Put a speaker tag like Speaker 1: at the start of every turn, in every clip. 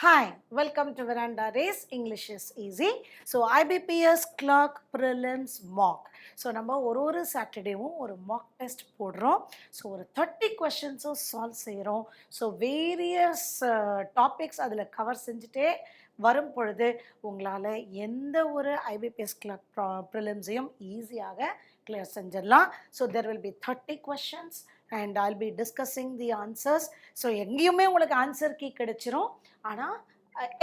Speaker 1: Hi, welcome to Veranda Race. English is easy. So IBPS CLERK Prelims Mock. So நம்ம ஒரு சாட்டர்டேவும் ஒரு Mach test போடுறோம். So ஒரு 30 கொஷின்ஸும் solve செய்கிறோம். ஸோ வேரியஸ் டாபிக்ஸ் அதில் கவர் செஞ்சுட்டே வரும் பொழுது உங்களால் எந்த ஒரு ஐபிபிஎஸ் கிளர்க் ப்ரிலிம்ஸையும் ஈஸியாக கிளியர் செஞ்சிடலாம். So there will be 30 questions and I'll be discussing the answers. So எங்கேயுமே உங்களுக்கு ஆன்சர் கீ கிடைச்சிரும். ஆனால்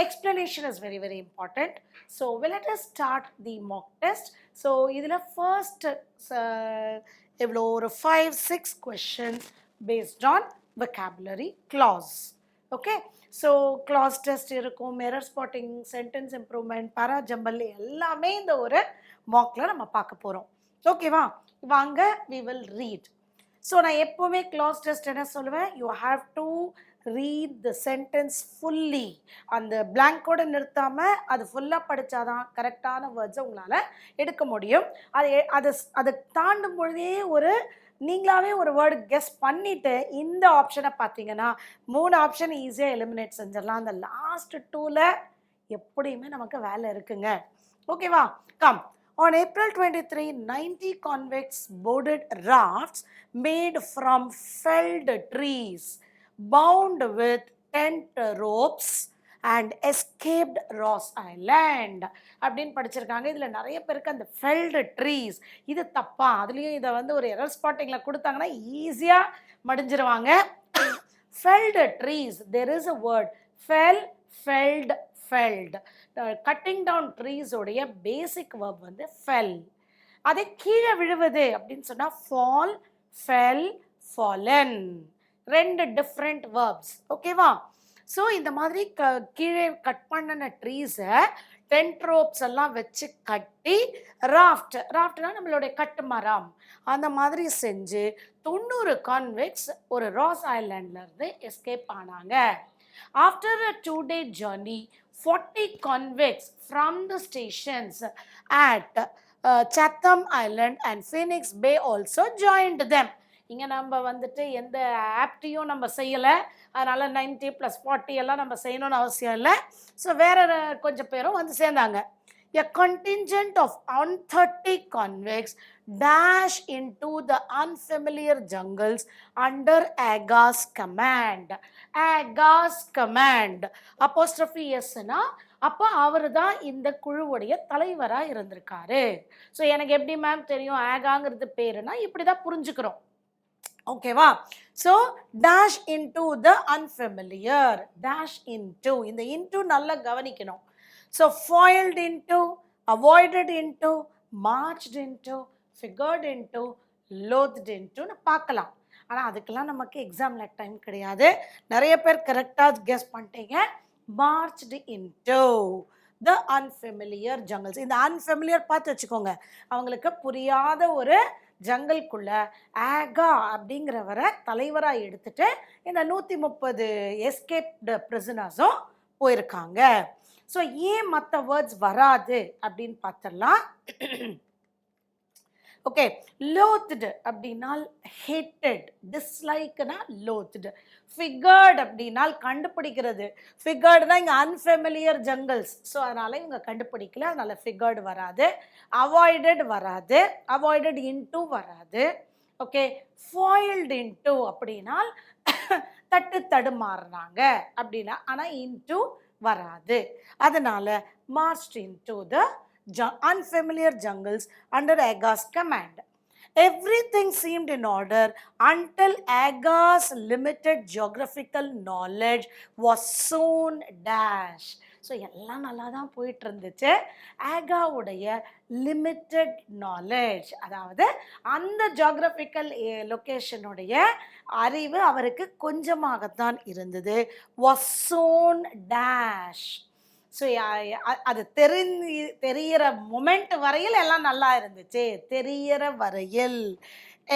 Speaker 1: explanation is very very important. So let us start the mock test. So இதில் first எவ்வளோ ஒரு 5-6 questions based on vocabulary clause. Okay, so clause test இருக்கும், mirror spotting, sentence improvement, para jumble எல்லாமே இந்த ஒரு mockல நம்ம பார்க்க போகிறோம். ஓகேவா, வாங்க we will read. ஸோ நான் எப்போவுமே clause test என்ன சொல்லுவேன், you have to read the sentence fully. அந்த blank-ஓட நிறுத்தாமல் அது ஃபுல்லாக படித்தாதான் கரெக்டான வேர்ட்ஸை உங்களால் எடுக்க முடியும். அதை தாண்டும் பொழுதே நீங்களாவே ஒரு வேர்டு கெஸ் பண்ணிவிட்டு இந்த ஆப்ஷனை பார்த்தீங்கன்னா 3 ஆப்ஷன் ஈஸியாக எலிமினேட் செஞ்சிடலாம். அந்த லாஸ்ட் 2ல் எப்படியுமே நமக்கு வேலை இருக்குங்க. ஓகேவா, come. On April 23, 90 convicts boarded rafts made from felled trees, bound with tent ropes and escaped Ross Island. அப்படின்னு படிச்சிருக்காங்க. இதில் நிறைய பேருக்கு அந்த ஃபெல்டு ட்ரீஸ் இது தப்பா, அதுலேயும் இதை ஒரு எரர் ஸ்பாட்டிங்கில் கொடுத்தாங்கன்னா ஈஸியாக மடிஞ்சிருவாங்க. Felled trees, there is a word fell, felled, felled. Cutting down trees உடைய பேசிக் வேர்ப் fell. அதை கீழே விழுவது அப்படின்னு சொன்னால் fall, fell, fallen. 2 different verbs. ஓகேவா, ஸோ இந்த மாதிரி கீழே கட் பண்ணின ட்ரீஸை டென்ட் ரோப்ஸ் எல்லாம் வச்சு கட்டி ராஃப்ட்னா நம்மளுடைய கட்டு மரம் அந்த மாதிரி செஞ்சு 90 கான்விக்ட்ஸ் ஒரு ராஸ் ஐலாண்ட்லேருந்து எஸ்கேப் ஆனாங்க. After a 2-day journey, 40 convicts from the stations at Chatham Island and Phoenix Bay also joined them. இங்கே நம்ம எந்த ஆப்டையும் நம்ம செய்யலை, அதனால் 90 + 40 எல்லாம் நம்ம செய்யணும்னு அவசியம் இல்லை. ஸோ வேற கொஞ்சம் பேரும் சேர்ந்தாங்க. A contingent of 130 convicts dash into the unfamiliar jungles under Aga's command. Aga's command. Apostrophe S-னா அப்போ அவர் தான் இந்த குழுவுடைய தலைவராக இருந்திருக்காரு. ஸோ எனக்கு எப்படி மேம் தெரியும் ஆகாங்கிறது பேருனா இப்படி தான் புரிஞ்சுக்கிறோம். ஓகேவா, so dash into the unfamiliar, dash into, இந்த இன்டு நல்லா கவனிக்கணும். So foiled into, avoided into, marched into, figured into, loathed intoன்னு பார்க்கலாம். ஆனால் அதுக்கெல்லாம் நமக்கு எக்ஸாமில் டைம் கிடையாது. நிறைய பேர் கரெக்டாக கெஸ் பண்ணிட்டீங்க. marched into the unfamiliar jungles. இந்த unfamiliar பார்த்து வச்சுக்கோங்க, அவங்களுக்கு புரியாத ஒரு ஜங்கல்குள்ள ஆகா அப்படிங்கிறவரை தலைவராக எடுத்துட்டு இந்த 130 எஸ்கேப்டு பிரிசனர்ஸும் போயிருக்காங்க. ஸோ ஏன் மற்ற வேர்ட்ஸ் வராது அப்படின்னு பார்த்துடலாம். ஓகே, லோத்டு அப்படின்னால் ஹேட்டட், டிஸ்லைக்னா லோத்டு. ஃபிகர்டு அப்படின்னால் கண்டுபிடிக்கிறது. ஃபிகர்டுனா இங்கே அன்ஃபெமிலியர் ஜங்கல்ஸ், ஸோ அதனால் இவங்க கண்டுபிடிக்கல, அதனால் ஃபிகர்டு வராது. அவாய்டட் வராது, அவாய்டட் இன்டூ வராது. ஓகே, ஃபாயில்டு இன்டூ அப்படின்னால் தடுமாறுனாங்க அப்படின்னா, ஆனால் இன்டூ வராது. அதனால் marched into the unfamiliar jungles under Aga's command. Everything seemed in order until Aga's limited geographical knowledge was soon dash. So எல்லாம் நல்லா தான் போயிட்டு இருந்துச்சு. ஆகாவுடைய லிமிட்டட் நாலேஜ், அதாவது அந்த ஜியோகிராஃபிக்கல் லொக்கேஷனுடைய அறிவு அவருக்கு கொஞ்சமாகத்தான் இருந்தது. was soon dash. ஸோ அது தெரிகிற மொமெண்ட் வரையில் எல்லாம் நல்லா இருந்துச்சு. தெரிகிற வரையில்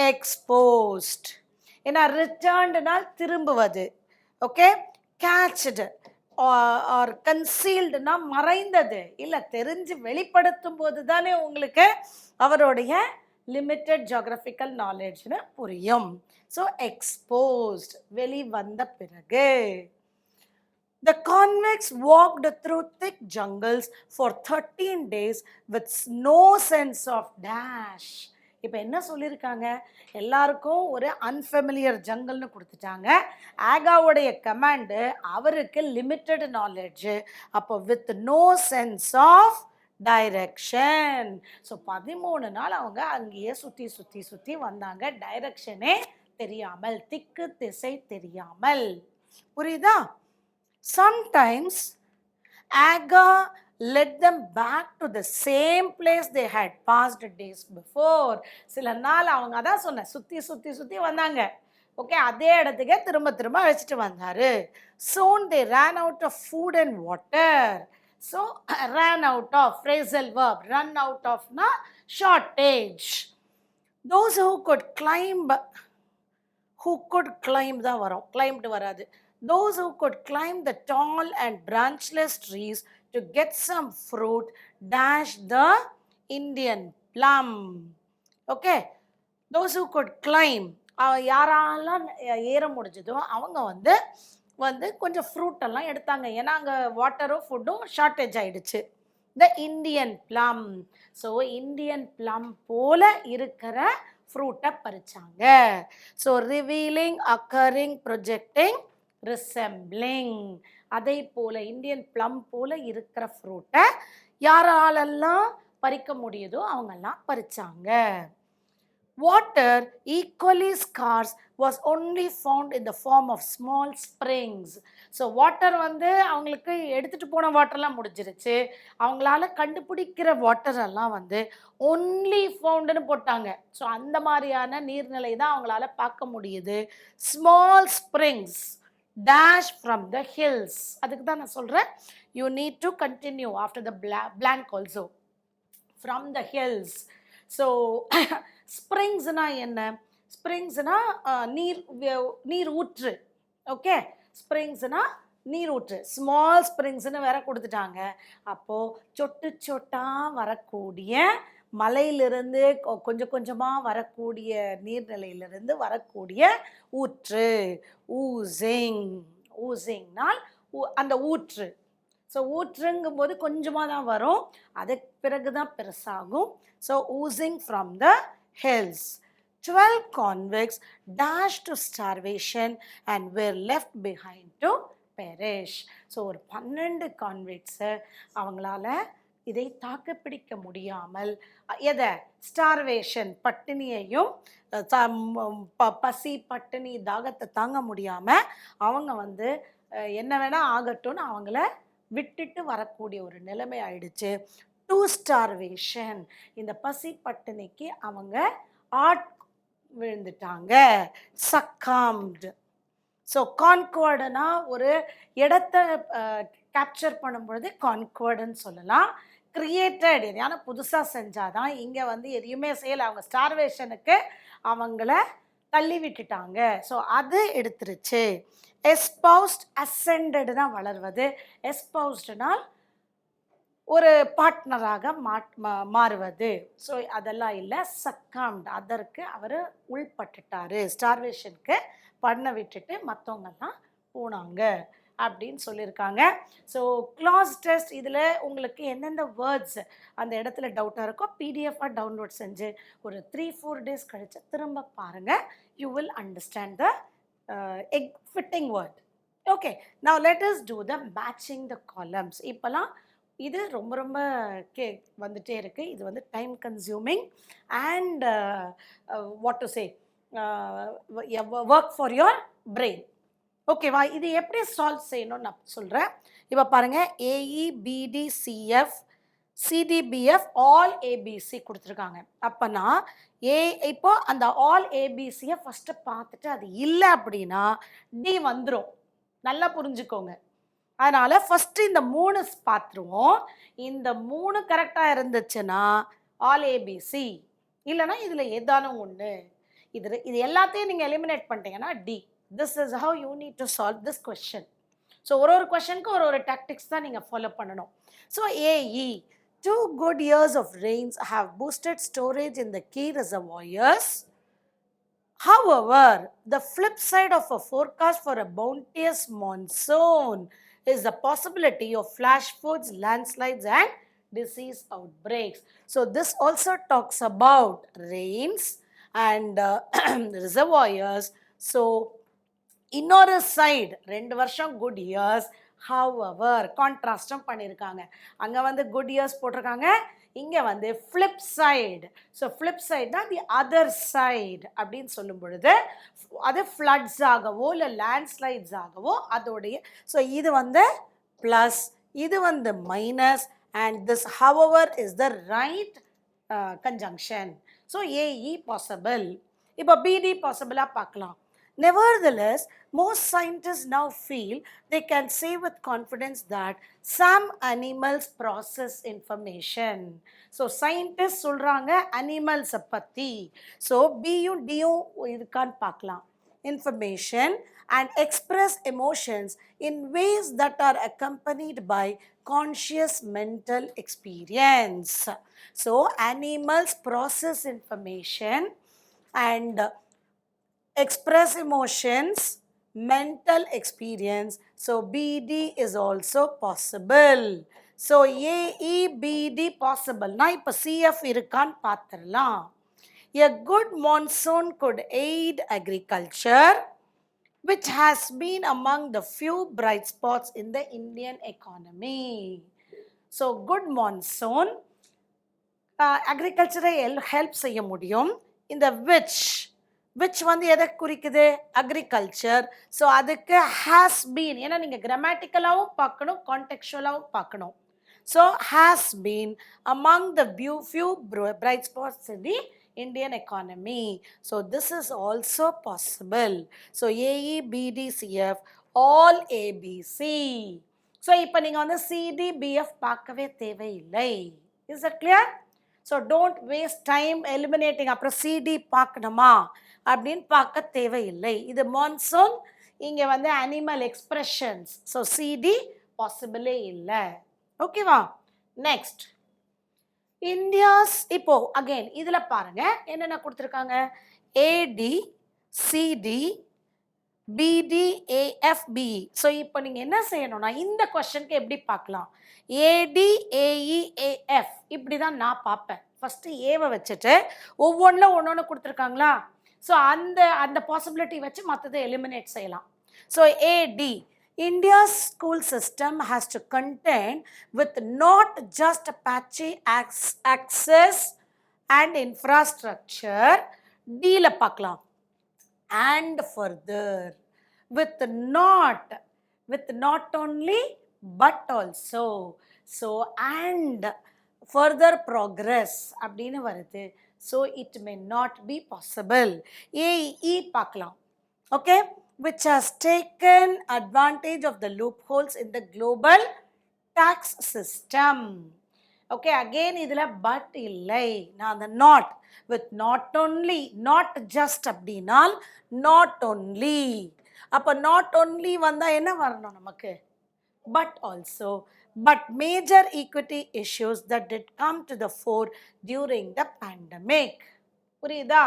Speaker 1: எக்ஸ்போஸ்ட், ஏன்னா ரிட்டர்ன்டுனால் திரும்புவது. ஓகே, கேட்ச்டு ஆர் கன்சீல்டுனா மறைந்தது, இல்லை தெரிஞ்சு வெளிப்படுத்தும் போது தானே உங்களுக்கு அவருடைய லிமிட்டட் ஜியோகிராஃபிக்கல் நாலேஜ்னு புரியும். ஸோ எக்ஸ்போஸ்ட் வெளிவந்த பிறகு. The convicts walked through thick jungles for 13 days with no sense of dash. இப்போ என்ன சொல்லியிருக்காங்க, எல்லாருக்கும் ஒரு அன்ஃபெமிலியர் ஜங்கல்னு கொடுத்துட்டாங்க. ஆகாவுடைய கமாண்டு அவருக்கு லிமிட்டட் நாலேஜு. அப்போ with no sense of direction. So 13 நாள் அவங்க அங்கேயே சுற்றி சுற்றி சுற்றி வந்தாங்க, டைரக்ஷனே தெரியாமல், திக்கு திசை தெரியாமல். புரியுதா? Sometimes Aga led them back to the same place they had passed days before. சில நாள் அவங்க அதான் சொன்ன, சுற்றி சுற்றி சுற்றி வந்தாங்க. ஓகே, அதே இடத்துக்கே திரும்ப திரும்ப அழைச்சிட்டு வந்தாரு. Soon they ran out of food and water. So ran out of, phrasal verb, run out of na shortage. Those who could climb தான் வரும், climbed வராது. Those who could climb the tall and branchless trees to get some fruit dash the Indian plum. Okay, those who could climb, யாரெல்லாம் ஏற முடிஞ்சதோ அவங்க வந்து கொஞ்சம் fruit எல்லாம் எடுத்தாங்க. ஏன்னா அங்கே வாட்டரும் ஃபுட்டும் ஷார்ட்டேஜ் ஆயிடுச்சு. The Indian plum. So Indian plum போல இருக்கிற ஃப்ரூட்டை பறிச்சாங்க. So revealing, occurring, projecting, resembling. அதை போல இந்தியன் பிளம் போல இருக்கிற ஃப்ரூட்டை யாராலெல்லாம் பறிக்க முடியுதோ அவங்கெல்லாம் பறிச்சாங்க. Water, equally scarce, was only found in the form of small springs. So water அவங்களுக்கு எடுத்துகிட்டு போன வாட்டர்லாம் முடிஞ்சிருச்சு. அவங்களால கண்டுபிடிக்கிற வாட்டரெல்லாம் ஒன்லி ஃபவுண்டுன்னு போட்டாங்க. ஸோ அந்த மாதிரியான நீர்நிலை தான் அவங்களால பார்க்க முடியுது. Small springs dash from the hills. அதுக்கு தான் நான் சொல்கிறேன், you need to continue after the blank also. From the hills. So ஸ்ப்ரிங்ஸ்னா என்ன? ஸ்ப்ரிங்ஸ்னா நீர் ஊற்று. ஓகே, ஸ்ப்ரிங்ஸ்னா நீர் ஊற்று. ஸ்மால் ஸ்ப்ரிங்ஸ்னு வேற கொடுத்துட்டாங்க. அப்போது சொட்டு சொட்டாக வரக்கூடிய மலையிலிருந்து கொஞ்சம் கொஞ்சமாக வரக்கூடிய நீர்நிலையிலிருந்து வரக்கூடிய ஊற்று. ஊசிங். ஊசிங்னால் அந்த ஊற்று. ஸோ ஊற்றுங்கும் போது கொஞ்சமாக தான் வரும், அதுக்கு பிறகு தான் பெருசாகும். So oozing from the hills. 12 convicts dashed to starvation and were left behind to perish. So ஒரு 12 கான்விக்ட்ஸு அவங்களால இதை தாக்குப்பிடிக்க முடியாமல், எதை? ஸ்டார்வேஷன், பட்டினியையும் பசி பட்டினி தாகத்தை தாங்க முடியாமல் அவங்க என்ன வேணால் ஆகட்டும்னு அவங்கள விட்டுட்டு வரக்கூடிய ஒரு நிலைமை ஆயிடுச்சு. டு ஸ்டார்வேஷன், இந்த பசி பட்டினிக்கு அவங்க விழுந்துட்டாங்க. சக்காம்டு. ஸோ கான்குவர்டுனா ஒரு இடத்தை கேப்சர் பண்ணும்பொழுது கான்குவர்டுன்னு சொல்லலாம். கிரியேட்டட், எதையான புதுசாக செஞ்சாதான். இங்கே எதையுமே செய்யலை, அவங்க ஸ்டார்வேஷனுக்கு அவங்கள தள்ளி விட்டுட்டாங்க. ஸோ அது எடுத்துருச்சு. எஸ்பவுஸ்ட், அசெண்டட் தான் வளர்வது. எஸ்பவுஸ்டுனால் ஒரு பார்ட்னராக மாறுவது. ஸோ அதெல்லாம் இல்லை. சக்காம்ட், அதற்கு அவர் உள்பட்டுட்டாரு. ஸ்டார்வேஷனுக்கு பண்ண விட்டுட்டு மற்றவங்கெல்லாம் போனாங்க அப்படின்னு சொல்லியிருக்காங்க. ஸோ கிளாஸ் டெஸ்ட், இதில் உங்களுக்கு எந்தெந்த வேர்ட்ஸ் அந்த இடத்துல டவுட்டாக இருக்கோ பிடிஎஃபாக டவுன்லோட் செஞ்சு ஒரு 3-4 days கழிச்சு திரும்ப பாருங்கள். You will understand the fitting word. Okay, now let us do the matching the columns. இப்போலாம் இது ரொம்ப ரொம்ப வந்துட்டே இருக்கு. இது time consuming and what to say work for your brain. ஓகேவா? இது எப்படி சால்வ் செய்யணும்னு நான் சொல்கிறேன். இப்போ பாருங்கள், AEBDCF CDBF ஆல் ABC கொடுத்துருக்காங்க. அப்போனா இப்போ அந்த ஆல் ஏபிசியை ஃபஸ்ட்டு பார்த்துட்டு அது இல்லை அப்படின்னா டி வந்துடும். நல்லா புரிஞ்சுக்கோங்க. அதனால் ஃபஸ்ட்டு இந்த 3 பார்த்துருவோம். இந்த 3 கரெக்டாக இருந்துச்சுன்னா ஆல் ஏபிசி, இல்லைனா இதில் ஏதானும் ஒன்று. இது எல்லாத்தையும் நீங்கள் எலிமினேட் பண்ணிட்டீங்கன்னா D. This is how you need to solve this question. So ஒரு கொஸ்டினுக்கு ஒரு டாக்டிக்ஸ் தான் நீங்கள் ஃபாலோ பண்ணணும். So AE, 2 good years of rains have boosted storage in the key reservoirs. However, the flip side of a forecast for a bounteous monsoon is the possibility of flash floods, landslides, and disease outbreaks. So this also talks about rains and reservoirs. So இன்னொரு side 2 வருஷம் good years, however கான்ட்ராஸ்டும் பண்ணியிருக்காங்க. அங்கே வந்து good years போட்டிருக்காங்க, இங்கே வந்து flip side. So flip side தான் the other side அப்படின்னு சொல்லும் பொழுது அது ஃப்ளட்ஸ் ஆகவோ இல்லை லேண்ட்ஸ்லைட்ஸ் ஆகவோ அதோடைய. ஸோ இது வந்து ப்ளஸ், இது வந்து minus, and this however is the right conjunction. So A E possible. இப்போ பிடி பாசிபிளாக பார்க்கலாம். Nevertheless, most scientists now feel they can say with confidence that some animals process information. So scientists சொல்றாங்க animals பத்தி. So Bயும் Dயும் இதுக்கான்னு பார்க்கலாம். Information and express emotions in ways that are accompanied by conscious mental experience. So animals process information and express emotions, mental experience. So BD is also possible. So AE BD possible. Na ipa CF irukkan paathiரலாம். A good monsoon could aid agriculture, which has been among the few bright spots in the Indian economy. So good monsoon agriculture help செய்ய முடியும். இந்த which வந்து எதை குறிக்குது? Agriculture. So அதுக்கு has been, ஏன்னா நீங்கள் கிராமட்டிக்கலாகவும் பார்க்கணும், கான்டெக்சுவலாகவும் பார்க்கணும். So has been among the few bright spots in the Indian economy. So this is also possible. So AE, BD, CF, all ABC. So இப்போ நீங்கள் வந்து CD, BF பார்க்கவே தேவையில்லை. Is that clear? So don't waste time eliminating. அப்புறம் CD பார்க்கணுமா அப்படின்னு பார்க்க தேவையில்லை. இது மான்சூன், இங்கே வந்து அனிமல் எக்ஸ்பிரஷன்ஸ். ஸோ சிடி பாசிபிளே இல்லை. ஓகேவா? Next India's. இப்போ அகெயின் இதில் பாருங்க என்னென்ன கொடுத்துருக்காங்க. ஏடி, சிடி, பிடி, ஏஎஃப்பி. ஸோ இப்போ நீங்கள் என்ன செய்யணும்னா இந்த கொஸ்டனுக்கு எப்படி பார்க்கலாம்? ஏடி, ஏஇ, ஏஎஃப் இப்படி தான் நான் பார்ப்பேன். ஃபஸ்ட்டு ஏவை வச்சுட்டு ஒவ்வொன்றில் ஒன்று கொடுத்துருக்காங்களா, ஸோ அந்த பாசிபிலிட்டி வச்சு மற்றதை எலிமினேட் செய்யலாம். So A D, India's school system has to contend with not just patchy access and infrastructure. D-ல பார்க்கலாம். And further, with not only but also. So and further progress அப்படின்னு வருது. So it may not be possible. AE பார்க்கலாம். Okay, which has taken advantage of the loopholes in the global tax system. Okay, again இதில் but இல்லை. நான் அந்த not with not only, not just அப்படின்னால் not only. அப்போ not only வந்தால் என்ன வரணும் நமக்கு? But also. But major equity issues that did come to the fore during the pandemic. புரியுதா?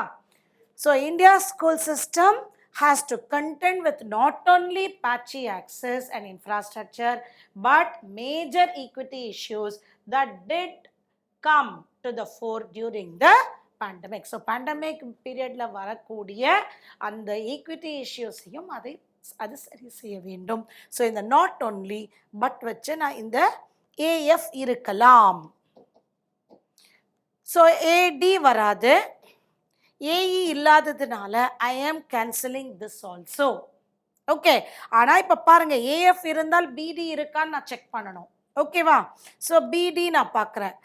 Speaker 1: So India's school system has to contend with not only patchy access and infrastructure, but major equity issues that did come to the fore during the pandemic. So pandemic period la varakodiya and the equity issues அது சரி செய்ய வேண்டும். So இந்த not only but வச்சு நான் இந்த AF இருக்கலாம். So ஏடி வராது, ஏஇ இல்லாததுனால ஐ ஆம் கேன்சலிங் திஸ் ஆல்சோ. ஓகே, ஆனால் இப்போ பாருங்க ஏஎஃப் இருந்தால் பிடி இருக்கான்னு நான் செக் பண்ணணும். ஓகேவா? ஸோ பிடி நான் பார்க்குறேன்.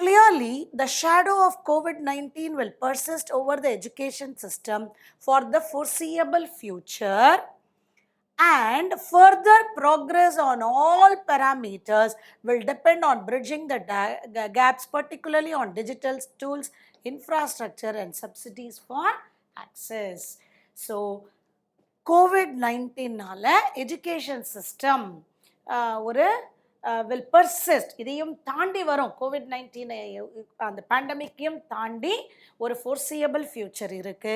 Speaker 1: Clearly, the shadow of COVID-19 will persist over the education system for the foreseeable future, and further progress on all parameters will depend on bridging the gaps, particularly on digital tools, infrastructure, and subsidies for access. So, COVID-19னால education system ஒரு will persist. இதையும் தாண்டி வரும். COVID-19 அந்த பேண்டமிக்கையும் தாண்டி ஒரு foreseeable future இருக்கு.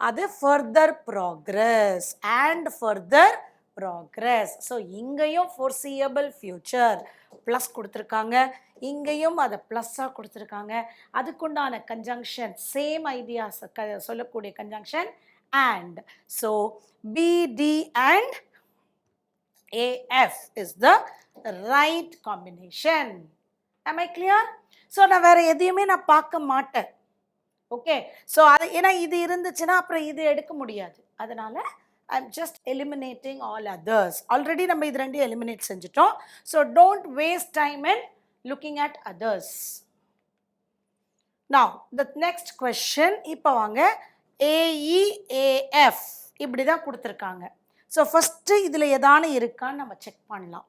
Speaker 1: அது further progress and further progress. So இங்கேயும் foreseeable future plus கொடுத்துருக்காங்க, இங்கேயும் அதை ப்ளஸ்ஸாக கொடுத்துருக்காங்க. அதுக்குண்டான கன்ஜங்ஷன் சேம் ஐடியாஸ் சொல்லக்கூடிய conjunction and. So BD and AF is the right combination. Am I clear? So நான் வேற எதையுமே நான் பார்க்க மாட்டேன். ஓகே, ஸோ அது ஏன்னா இது இருந்துச்சுன்னா அப்புறம் இது எடுக்க முடியாது. அதனால I'm just eliminating all others. Already நம்ம இது ரெண்டையும் eliminate செஞ்சிட்டோம். So don't waste time in looking at others. Now the next question, இப்போ வாங்க AEAF இப்படி தான் கொடுத்துருக்காங்க. ஸோ ஃபஸ்ட்டு இதில் ஏதானு இருக்கான்னு நம்ம செக் பண்ணலாம்.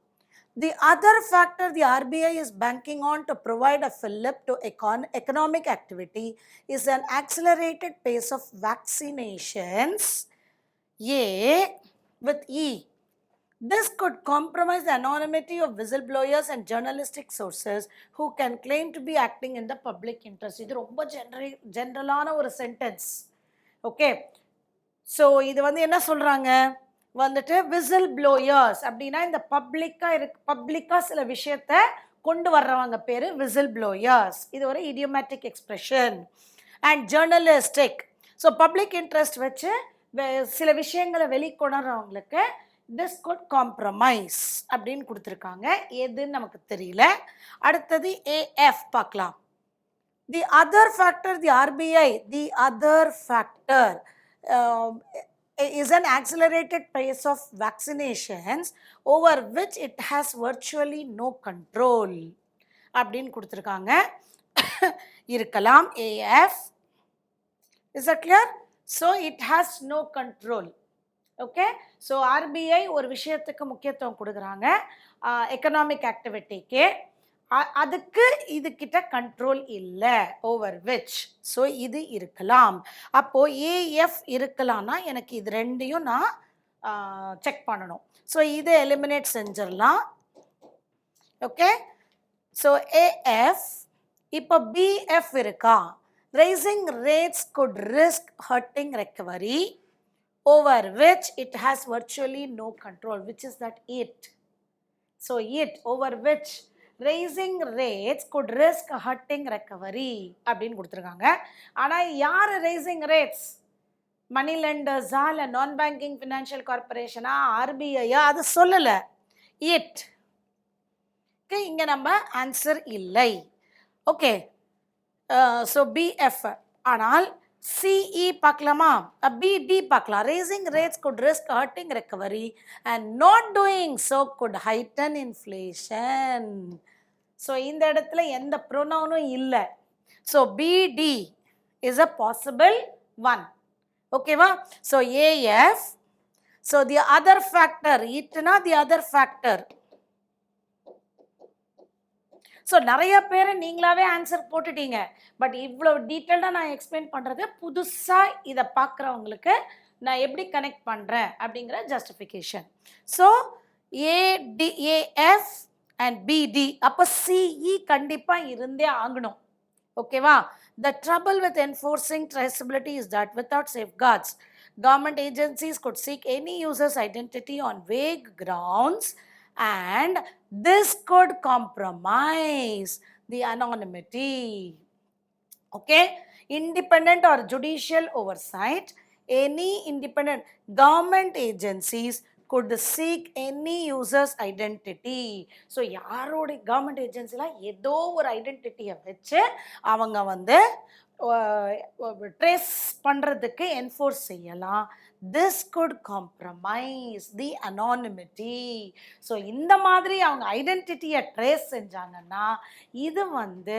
Speaker 1: The other factor the RBI is banking on to provide a fillip to economic activity is an accelerated pace of vaccinations. A with E. This could compromise the anonymity of whistleblowers and journalistic sources who can claim to be acting in the public interest. இது ரொம்ப ஜென்ரலான ஒரு sentence. Okay, so இது வந்து என்ன சொல்கிறாங்க வந்துட்டு whistle blowers அப்படின்னா இந்த பப்ளிக்காக சில விஷயத்தை கொண்டு வர்றவங்க பேர் விசில் ப்ளோயர்ஸ். இது ஒரு idiomatic expression. And journalistic, so public interest வச்சு சில விஷயங்களை வெளிக்கொணர்றவங்களுக்கு திஸ் குட் காம்ப்ரமைஸ் அப்படின்னு கொடுத்துருக்காங்க. எதுன்னு நமக்கு தெரியல. அடுத்தது AF பார்க்கலாம். The other factor the RBI, the other factor is an accelerated pace of vaccinations over which it has virtually no control அப்படின்னு கொடுத்துருக்காங்க. இருக்கலாம் AF. Is that clear? So it has no control. Okay, so RBI ஒரு விஷயத்துக்கு முக்கியத்துவம் கொடுக்குறாங்க, economic ஆக்டிவிட்டிக்கு. அதுக்கு இது கிட்ட கண்ட்ரோல் இல்லை, ஓவர் விச். ஸோ இது இருக்கலாம். அப்போது AF இருக்கலாம்னா எனக்கு இது ரெண்டையும் நான் செக் பண்ணணும். ஸோ இதை எலிமினேட் செஞ்சிடலாம். Okay, so AF. இப்போ BF இருக்கா, rising rates could risk hurting recovery over which it has virtually no control, which is that it. So it over which raising rates could risk hurting recovery அப்படின்னு கொடுத்துருக்காங்க. ஆனால் யார் raising rates? மணி லெண்டர்ஸா இல்லை நான் banking financial கார்பரேஷனா RBIயா? அது சொல்லலை. It. Okay, இங்கே நம்ம ஆன்சர் இல்லை. Okay, so BF. ஆனால் CE பார்க்கலாமா? BD பார்க்கலாம். raising rates could risk hurting recovery and not doing so could heighten inflation. So இந்த இடத்துல எந்த ப்ரொனவுனும் இல்லை. So BD is a possible one. ஓகேவா? So AF. So the other factor, itனா the other factor. So நிறைய பேர் நீங்களாவே answer போட்டுட்டீங்க. But இவ்வளோ டீட்டெயில்டாக நான் எக்ஸ்பிளைன் பண்ணுறது புதுசாக இதை பார்க்குறவங்களுக்கு நான் எப்படி கனெக்ட் பண்ணுறேன் அப்படிங்கிற justification. So AF and BD. அப்போ CE கண்டிப்பாக இருந்தே ஆகணும். ஓகேவா? The trouble with enforcing traceability is that without safeguards, government agencies could seek any user's identity on vague grounds and this could compromise the anonymity. Okay, independent or judicial oversight, any independent government agencies could seek any user's identity. So யாரோட government ஏஜென்சிலாம் ஏதோ ஒரு ஐடென்டிட்டியை வச்சு அவங்க வந்து trace பண்ணுறதுக்கு enforce செய்யலாம். This could compromise the anonymity. So இந்த மாதிரி அவங்க ஐடென்டிட்டியை ட்ரேஸ் செஞ்சாங்கன்னா இது வந்து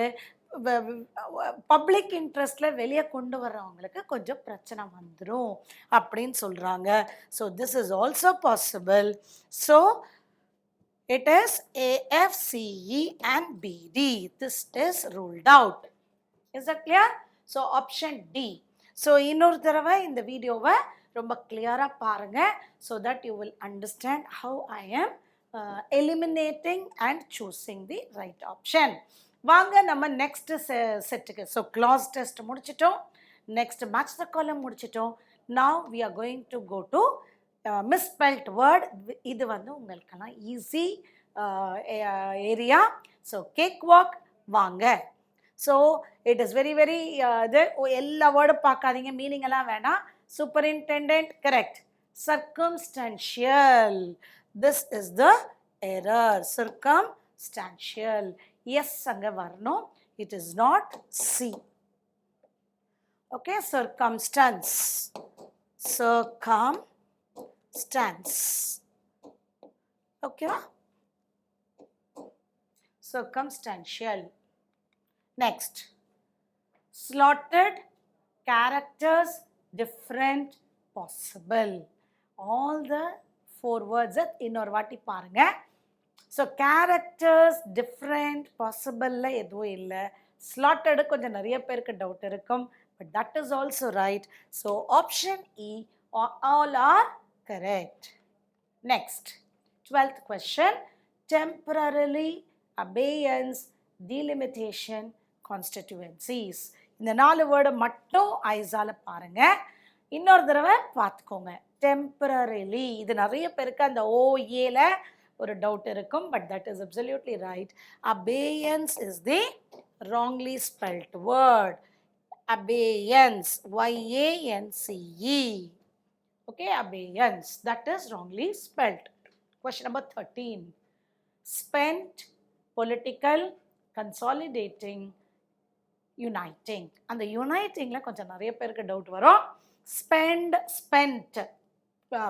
Speaker 1: பப்ளிக் இன்ட்ரெஸ்டில் வெளியே கொண்டு வர்றவங்களுக்கு கொஞ்சம் பிரச்சனை வந்துடும் அப்படின்னு சொல்கிறாங்க. So this is also possible. So it is AF, CE and BD. This is ruled out. Is that clear? So option D. So இன்னொரு தடவை இந்த வீடியோவை ரொம்ப கிளியராக பாருங்கள். So that you will understand how I am eliminating and choosing the right option. வாங்க நம்ம next செட்டுக்கு. ஸோ கிளாஸ் டெஸ்ட் முடிச்சிட்டோம், நெக்ஸ்ட் மேட்ச் த காலம் முடிச்சிட்டோம். Now we are going to go to misspelt word, இது வந்து உங்களுக்கெல்லாம் easy area. So cake walk வாங்க. So it is very very இது எல்லா வேர்டும் பார்க்காதீங்க, மீனிங் எல்லாம் வேணாம். Superintendent correct. circumstantial, this is the error. circumstantial, yes அங்க வரணும், it is not C. okay, circumstance, circumstance, okay, circumstantial. Next, slotted characters, different, possible. All the 4 words இன்னொரு வாட்டி பாருங்க. ஸோ கேரக்டர்ஸ் டிஃப்ரெண்ட் பாசிபிளில் எதுவும் இல்லை. ஸ்லாட்டடு கொஞ்சம் நிறைய பேருக்கு டவுட் இருக்கும், but that is also right. So option E, all are correct. Next 12th question, temporarily, abeyance, delimitation, constituencies. இந்த 4 வேர்டை மட்டும் ஐஸால பாருங்க, இன்னொரு தடவை பார்த்துக்கோங்க. டெம்பரரிலி, இது நிறைய பேருக்கு அந்த ஓஏல ஒரு டவுட் இருக்கும், but that is absolutely right. abeyance is the wrongly spelt word. abeyance, Y-A-N-C-E. okay, abeyance, that is wrongly spelt. Question number 13, spent, political, consolidating, uniting. அந்த யுனைட்டிங்ல கொஞ்சம் நிறைய பேருக்கு டவுட் வரும். spend, spent,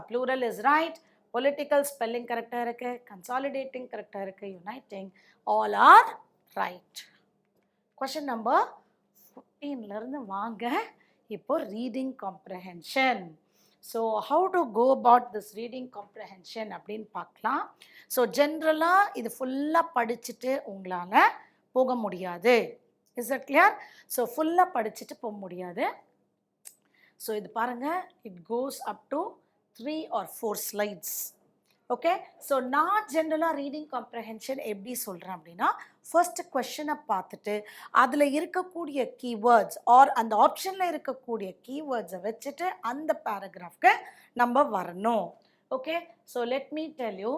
Speaker 1: plural is right. political spelling கரெக்டாக இருக்கு, consolidating கரெக்டாக இருக்கு, uniting all are right. question number 14ல இருந்து வாங்க இப்போ reading comprehension. so how to go about this reading comprehension அப்படின்னு பார்க்கலாம். ஸோ ஜென்ரலாக இது ஃபுல்லாக படிச்சுட்டு உங்களால் போக முடியாது. Is it clear? ஸோ ஃபுல்லாக படிச்சுட்டு போக முடியாது. ஸோ இது பாருங்கள், it goes up to 3 or 4 slides. Okay, so நான் ஜென்ரலாக ரீடிங் காம்ப்ரஹென்ஷன் எப்படி சொல்கிறேன் அப்படின்னா, ஃபர்ஸ்ட் கொஷனை பார்த்துட்டு அதில் இருக்கக்கூடிய கீவேர்ட்ஸ் ஆர் அந்த ஆப்ஷனில் இருக்கக்கூடிய கீவேர்ட்ஸை வச்சுட்டு அந்த பேராகிராஃப்க்கு நம்ம வரணும். Okay, so let me tell you.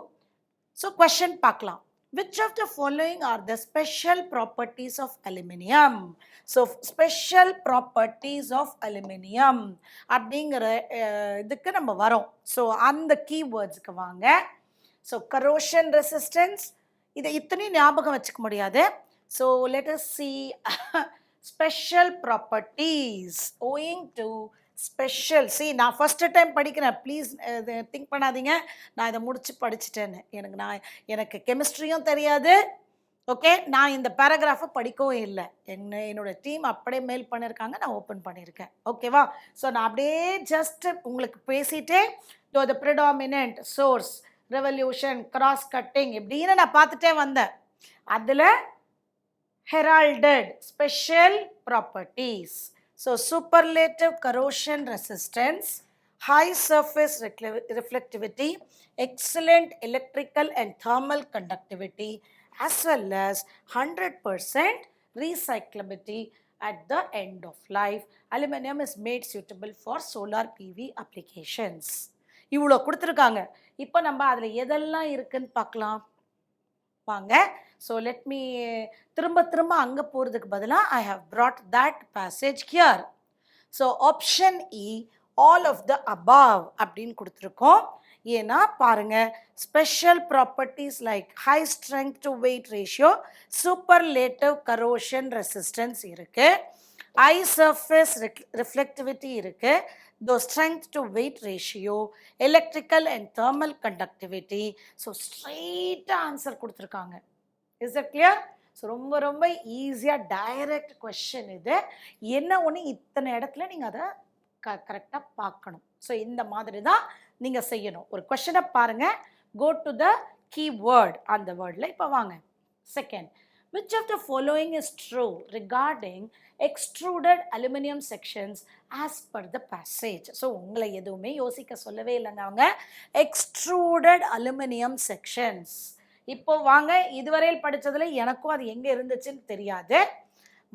Speaker 1: So question பார்க்கலாம். which of the following are the special properties of aluminium? so special properties of aluminium அப்படிங்கிற இதுக்கு நம்ம வரோம். ஸோ அந்த கீவேர்ட்ஸ்க்கு வாங்க. ஸோ கரோஷன் ரெசிஸ்டன்ஸ், இதை இத்தனையும் ஞாபகம் வச்சுக்க முடியாது. So let us see special properties owing to special. நான் ஃபஸ்ட்டு டைம் படிக்கிறேன், ப்ளீஸ் திங்க் பண்ணாதீங்க நான் இதை முடிச்சு படிச்சுட்டேன்னு. எனக்கு கெமிஸ்ட்ரியும் தெரியாது. ஓகே, நான் இந்த பேராகிராஃபை படிக்கவும் இல்லை. என்னோட டீம் அப்படியே மெயில் பண்ணியிருக்காங்க, நான் ஓப்பன் பண்ணியிருக்கேன். ஓகேவா? ஸோ நான் அப்படியே ஜஸ்ட் உங்களுக்கு பேசிட்டே the predominant source, revolution, cross cutting இப்படின்னு நான் பார்த்துட்டே வந்தேன். அதில் heralded special properties. So superlative corrosion resistance, high surface reflectivity, excellent electrical and thermal conductivity, as well as 100% recyclability at the end of life. Aluminum is made suitable for solar PV applications. இவ்வளோ கொடுத்துருக்காங்க. இப்போ நம்ம அதில் எதெல்லாம் இருக்குன்னு பார்க்கலாம் வாங்க. So let me திரும்ப அங்கே போகிறதுக்கு பதிலாக I have brought that passage here. So option E, all of the above அப்படின்னு கொடுத்துருக்கோம். ஏன்னா பாருங்கள், special properties like high strength to weight ratio, superlative corrosion resistance இருக்குது, ஹை சர்ஃபேஸ் ரிஃப்ளெக்டிவிட்டி இருக்குது, the strength to weight ratio, electrical and thermal conductivity. so straight answer கொடுத்துருக்காங்க. is it clear? So ரொம்ப ஈஸியாக direct question இது. என்ன ஒன்று, இத்தனை இடத்துல நீங்கள் அதை கரெக்டாக பார்க்கணும். ஸோ இந்த மாதிரி தான் நீங்கள் செய்யணும். ஒரு கொஷனை பாருங்கள், கோ டு த கீவேர்ட், அந்த வேர்டில் இப்போ வாங்க. Second, which of the following is true regarding extruded aluminum sections as per the passage? So உங்களை எதுவுமே யோசிக்க சொல்லவே இல்லைங்க அவங்க. extruded aluminum sections. இப்போ வாங்க, இதுவரையில் படித்ததில் எனக்கும் அது எங்கே இருந்துச்சுன்னு தெரியாது.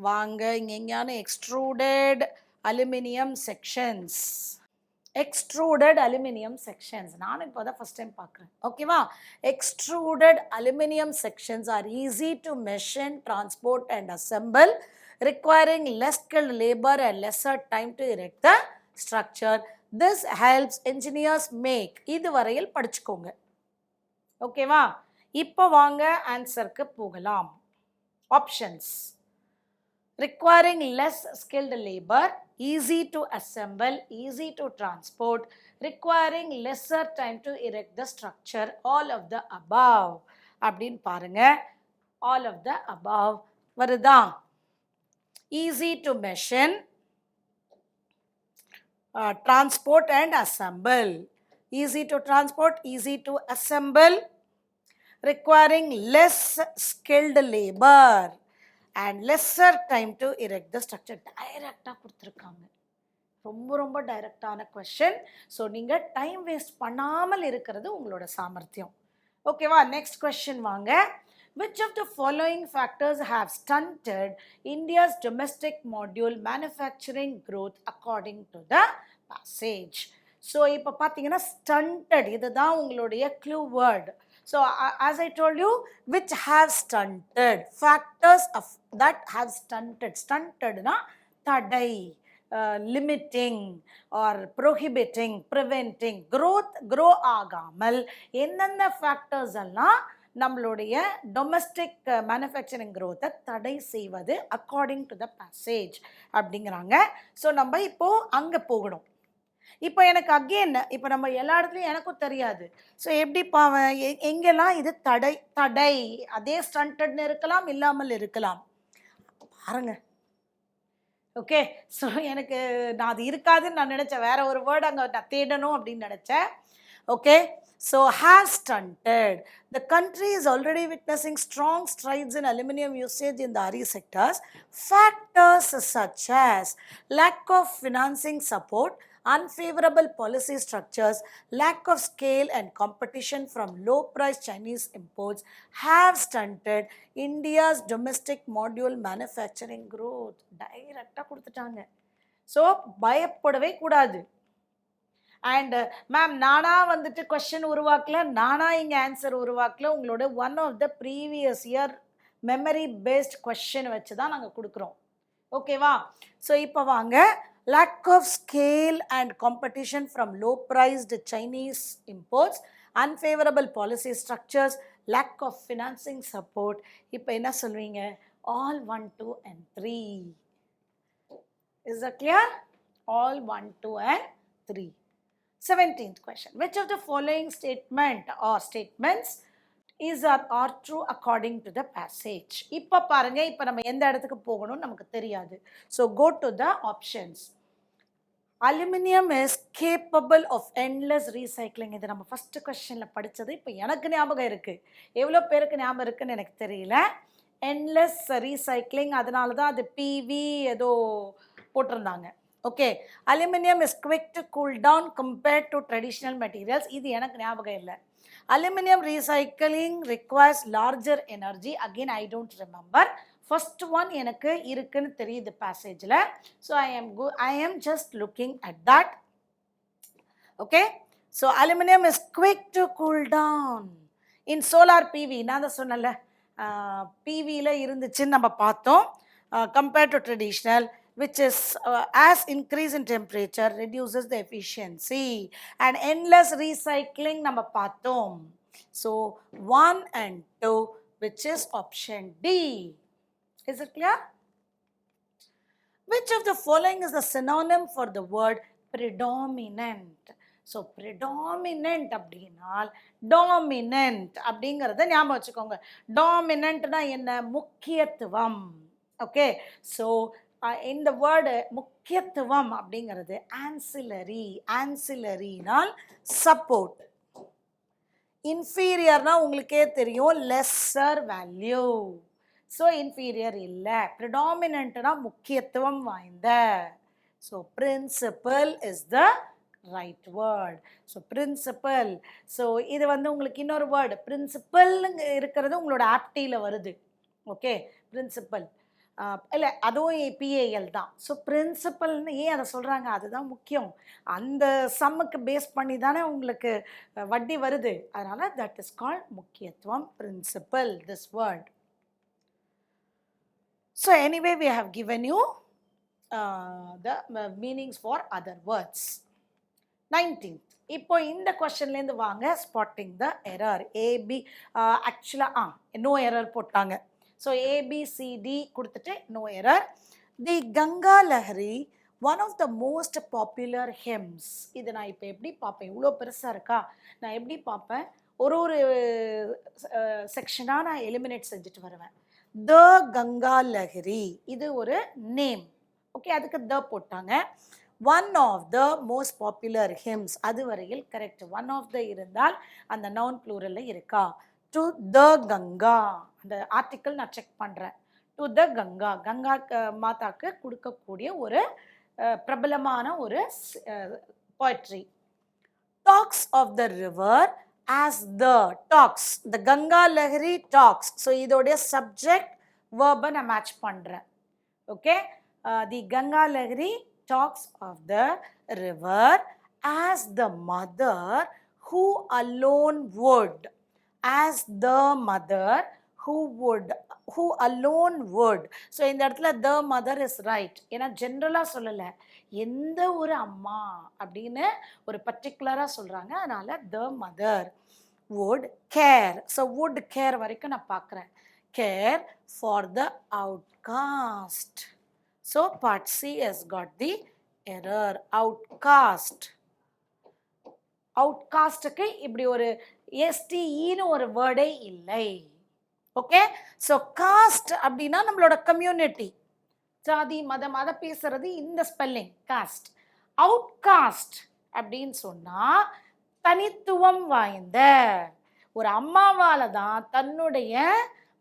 Speaker 1: வாங்க, இங்கே எங்கேயான extruded aluminium sections. extruded aluminum sections. நானும் இப்போ தான் ஃபர்ஸ்ட் டைம் பார்க்குறேன். ஓகேவா? Extruded aluminum sections are easy to machine, transport and assemble, requiring less skilled labor and lesser time to erect the structure. This helps engineers make. இது வரையில் படிச்சுக்கோங்க. ஓகேவா? இப்போ வாங்க ஆன்சருக்கு போகலாம். Options: requiring less skilled labor, easy to assemble, easy to transport, requiring lesser time to erect the structure, all of the above. அப்படின்னு பாருங்க, all of the above வருதா? easy to machine, transport and assemble. easy to transport, easy to assemble, requiring less skilled labor and lesser time to erect the structure. டைரக்டாக கொடுத்துருக்காங்க, ரொம்ப டைரக்டான question. So நீங்கள் time waste பண்ணாமல் இருக்கிறது உங்களோட சாமர்த்தியம். ஓகேவா? நெக்ஸ்ட் கொஸ்டின் வாங்க. Which of the following factors have stunted India's domestic module manufacturing growth according to the passage? So இப்போ பார்த்தீங்கன்னா stunted, இதுதான் உங்களுடைய clue word. So as I told you, which have stunted, factors of that have stunted. Stunted na தடை, limiting or prohibiting, preventing, growth, grow ஆகாமல் என்னென்ன factors எல்லாம் நம்மளுடைய domestic manufacturing க்ரோத்தை தடை செய்வது அக்கார்டிங் டு த பேசேஜ் அப்படிங்கிறாங்க. ஸோ நம்ம இப்போது அங்கே போகணும். இப்போ எனக்கு அகெயின் இப்போ நம்ம எல்லா இடத்துலையும் எனக்கும் தெரியாது. ஸோ எப்படி பாவன் எங்கெல்லாம் இது தடை அதே ஸ்டண்டட்னு இருக்கலாம், இல்லாமல் இருக்கலாம். பாருங்க. ஓகே, ஸோ எனக்கு நான் அது இருக்காதுன்னு நான் நினச்சேன், வேற ஒரு வேர்டு அங்கே நான் தேடணும் அப்படின்னு நினச்சேன். Okay, so has stunted. The country is already witnessing strong strides in aluminum usage in the RE sectors. Factors such as lack of financing support, unfavorable policy structures, lack of scale and competition from low-priced Chinese imports have stunted India's domestic module manufacturing growth. டைரக்டாக கொடுத்துட்டாங்க. So பயப்படவே கூடாது. And ma'am நானாக வந்துட்டு question உருவாக்கல, நானாக இங்கே answer உருவாக்கல, உங்களோட one of the previous year memory based question வச்சு தான் நாங்கள் கொடுக்குறோம். ஓகேவா? ஸோ இப்போ வாங்க. lack of scale and competition from low-priced Chinese imports, unfavorable policy structures, lack of financing support. இப்போ என்ன சொல்வீங்க? all 1, 2 and 3. Is that clear? all 1, 2 and 3. 17th question. Which of the following statement or statements are true according to the passage? இப்போ பாருங்க, இப்போ நம்ம எந்த இடத்துக்கு போகணும்னு நமக்கு தெரியாது. So go to the options. Aluminum is capable of endless recycling. இது நம்ம ஃபர்ஸ்ட் கொஸ்டினில் படித்தது. இப்போ எனக்கு ஞாபகம் இருக்குது, எவ்வளோ பேருக்கு ஞாபகம் இருக்குன்னு எனக்கு தெரியல. endless recycling, அதனால தான் அது பிவி ஏதோ போட்டிருந்தாங்க. Okay, aluminium is quick to cool down compared to traditional materials, இது எனக்கு ஞாபகம் இல்லை. Aluminium recycling requires larger energy, again I don't remember. First one எனக்கு இருக்குன்னு தெரியுது பேசேஜில். So I am just looking at that. Okay, so aluminium is quick to cool down in solar PV. நான் தான் சொன்னல, பிவியில் இருந்துச்சுன்னு நம்ம பார்த்தோம். Compared to traditional, which is as increase in temperature reduces the efficiency, and endless recycling நம்ம பார்த்தோம். So 1 and 2, which is option D. Is it clear? Which of the following is the synonym for the word predominant? So predominant அப்படின்னால் dominant அப்படிங்கிறத ஞாபகம் வச்சுக்கோங்க. dominantனா என்ன? முக்கியத்துவம். Okay, so இந்த word முக்கியத்துவம் அப்படிங்கிறது ஆன்சிலரி. ஆன்சிலரினால் சப்போர்ட். இன்ஃபீரியர்னா உங்களுக்கே தெரியும், லெஸ்ஸர் வேல்யூ. ஸோ இன்ஃபீரியர் இல்லை. ப்ரிடாமினன்ட்னா முக்கியத்துவம் வாய்ந்த. So principal is the right word. So principal. So இது வந்து உங்களுக்கு இன்னொரு வேர்டு பிரின்சிபல் இருக்கிறது உங்களோட ஆப்டியில் வருது. Okay, principal. இல்லை அதுவும் பிஏஎல் தான். ஸோ பிரின்சிபல்னு ஏன் அதை சொல்கிறாங்க, அதுதான் முக்கியம். அந்த சம்முக்கு பேஸ் பண்ணி தானே உங்களுக்கு வட்டி வருது. அதனால் தட் இஸ் கால்ட் முக்கியத்துவம், principal, this word. So anyway we have given you the meanings for other words. 19th. இப்போ இந்த கொஸ்டின்லேருந்து வாங்க, ஸ்பாட்டிங் த எரர். ஏபி ஆக்சுவலாக நோ எரர் போட்டாங்க. ஸோ ஏபிசிடி கொடுத்துட்டு no error. The Ganga Lahari one of the most popular ஹெம்ஸ். இது நான் இப்போ எப்படி பார்ப்பேன், இவ்வளோ பெருசாக இருக்கா, நான் எப்படி பார்ப்பேன், ஒரு செக்ஷனாக நான் எலிமினேட் செஞ்சுட்டு வருவேன். த கங்கா லஹரி இது ஒரு நேம். ஓகே, அதுக்கு த போட்டாங்க. One of the most popular hymns, அது வரையில் கரெக்ட். ஒன் ஆஃப் த இருந்தால் அந்த நவுன் ப்ளூரலில் இருக்கா. டு த கங்கா, அந்த ஆர்டிக்கிள் நான் செக் பண்ணுறேன். டு த கங்கா, கங்கா மாதாக்கு கொடுக்கக்கூடிய ஒரு பிரபலமான ஒரு poetry. Talks of the river as the talks, the Ganga Lahari talks. So இதோடைய subject verb நான் match பண்றேன். Okay, the Ganga Lahari talks of the river as the mother who alone would, as the mother who alone would. So இந்த இடத்துல the mother is right. ஏன்னா ஜென்ரலாக சொல்லலை, எந்த ஒரு அம்மா அப்படின்னு ஒரு பர்டிகுலராக சொல்கிறாங்க. அதனால் the mother would care. So would care வரைக்கும் நான் பார்க்குறேன். Care for the outcast. So part C has got the error. Outcast. Outcastக்கு இப்படி ஒரு STEன்னு ஒரு வேர்டே இல்லை. ஓகே, ஸோ காஸ்ட் அப்படின்னா நம்மளோட கம்யூனிட்டி, ஜாதி மதம், அதை பேசுறது இந்த ஸ்பெல்லிங் காஸ்ட். அவுட்காஸ்ட் அப்படின்னு சொன்னால் தனித்துவம் வாய்ந்த ஒரு அம்மாவால் தான் தன்னுடைய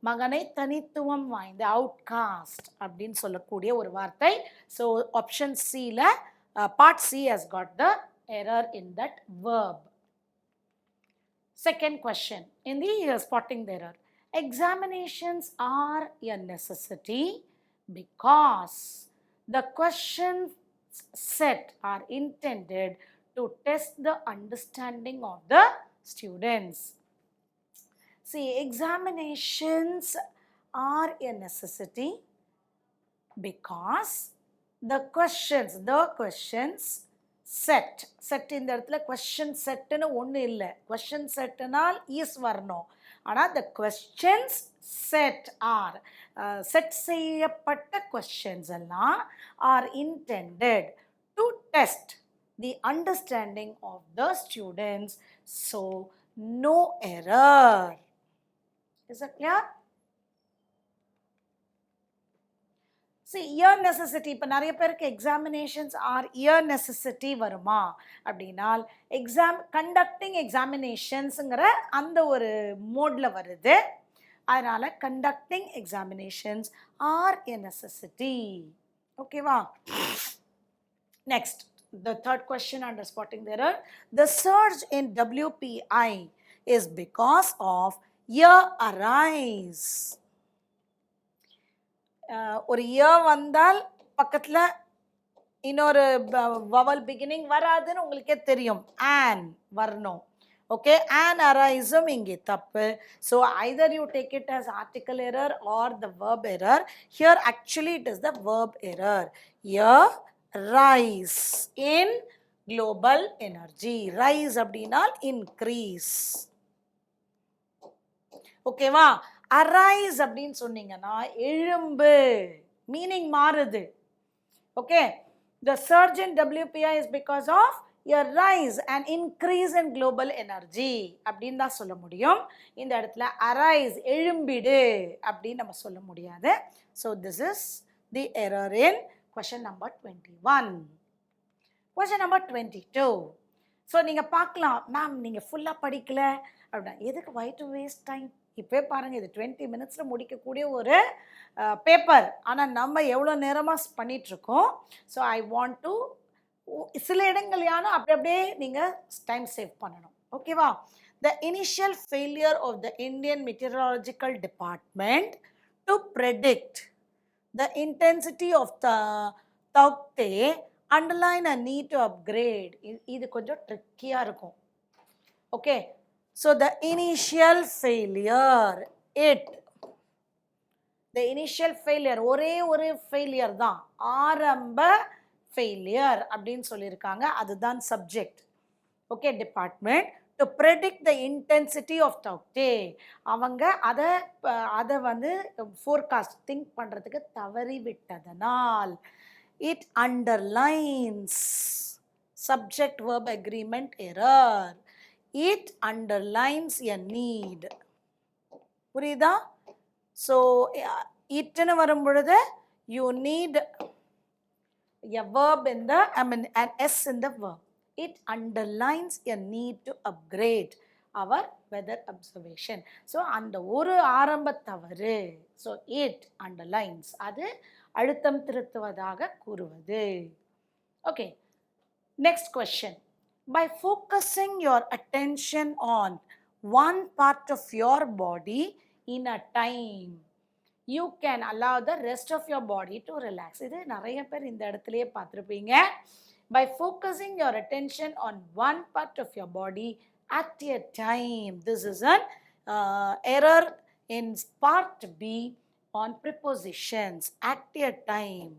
Speaker 1: மகனை தனித்துவம் வாய்ந்த அவுட்காஸ்ட் அப்படின்னு சொல்லக்கூடிய ஒரு வார்த்தை. ஸோ ஆப்ஷன் சியில் part C has got the error in that verb. Second question in the spotting the error. Examinations are a necessity because the questions set are intended to test the understanding of the students. See, examinations are a necessity because the questions set இந்த இடத்துல question setன்னு ஒன்று இல்லை. question setனால் is வரணும். ஆனால் the questions set are set செய்யப்பட்ட questions எல்லாம் are intended to test the understanding of the students. So no error. Is that clear? See, year necessity, இப்போ நிறைய பேருக்கு examinations are year necessity வருமா அப்படின்னால் கண்டக்டிங் எக்ஸாமினேஷன்ஸுங்கிற அந்த ஒரு மோடில் வருது. அதனால் conducting examinations are a necessity. ஓகேவா? Next, the third question under spotting the error. The surge in WPI is because of year arise. ஒரு இயர் வந்தால் பக்கத்தில் இன்னொரு வவல் பிகினிங் வராதுன்னு உங்களுக்கே தெரியும். ஆன் வரணும். ஓகே, ஆன் அரைஸும் இங்கே தப்பு. So Hyder you take it as article error or the verb error. Here actually it is the verb error. Here rise in global energy. rise அப்படின்னால் increase. ஓகேவா? அரைஸ் அப்படின்னு சொன்னீங்கன்னா எழும்பு, மீனிங் மாறுது. Okay, the surge in WPI is because of a rise and increase in global energy அப்படின்னு தான் சொல்ல முடியும். இந்த இடத்துல அரைஸ் எழும்பிடு அப்படின்னு நம்ம சொல்ல முடியாது. So this is the error in question number 21. Question number 22. So நீங்கள் பார்க்கலாம், மேம் நீங்கள் ஃபுல்லாக படிக்கலை அப்படின்னா எதுக்கு why to waste time? இப்போ பாருங்கள், இது 20 minutesல முடிக்கக்கூடிய ஒரு பேப்பர். ஆனால் நம்ம எவ்வளோ நேரமாக பண்ணிகிட்ருக்கோம். ஸோ ஐ வாண்ட் டு சில இடங்களையான அப்படியே நீங்கள் டைம் சேவ் பண்ணணும். ஓகேவா? The initial failure of the Indian meteorological department to predict the intensity of the Tauktae underline a need to upgrade. இது கொஞ்சம் ட்ரிக்கியாக இருக்கும். Okay, so the initial failure the initial failure ஒரே ஒரு ஃபெயிலியர் தான், ஆரம்ப ஃபெயிலியர் அப்படின்னு சொல்லியிருக்காங்க. அதுதான் subject. Okay, department to predict the intensity of தௌக்தே, அவங்க அதை வந்து ஃபோர்காஸ்ட் திங்க் பண்ணுறதுக்கு தவறி விட்டதனால் it underlines subject verb agreement error. It underlines a NEET. புரியுதா? ஸோ இட்னு வரும் பொழுது you need a verb in the, an S in the verb. It underlines a need to upgrade our weather observation. So அந்த ஒரு ஆரம்ப தவறு, so it underlines, அது அழுத்தம் திருத்துவதாக கூறுவது. Okay, next question. By focusing your attention on one part of your body in a time, you can allow the rest of your body to relax. இது நிறைய பேர் இந்த இடத்துலயே பார்த்துருப்பீங்க. By focusing your attention on one part of your body at a time. This is an error in part B on prepositions. At a time.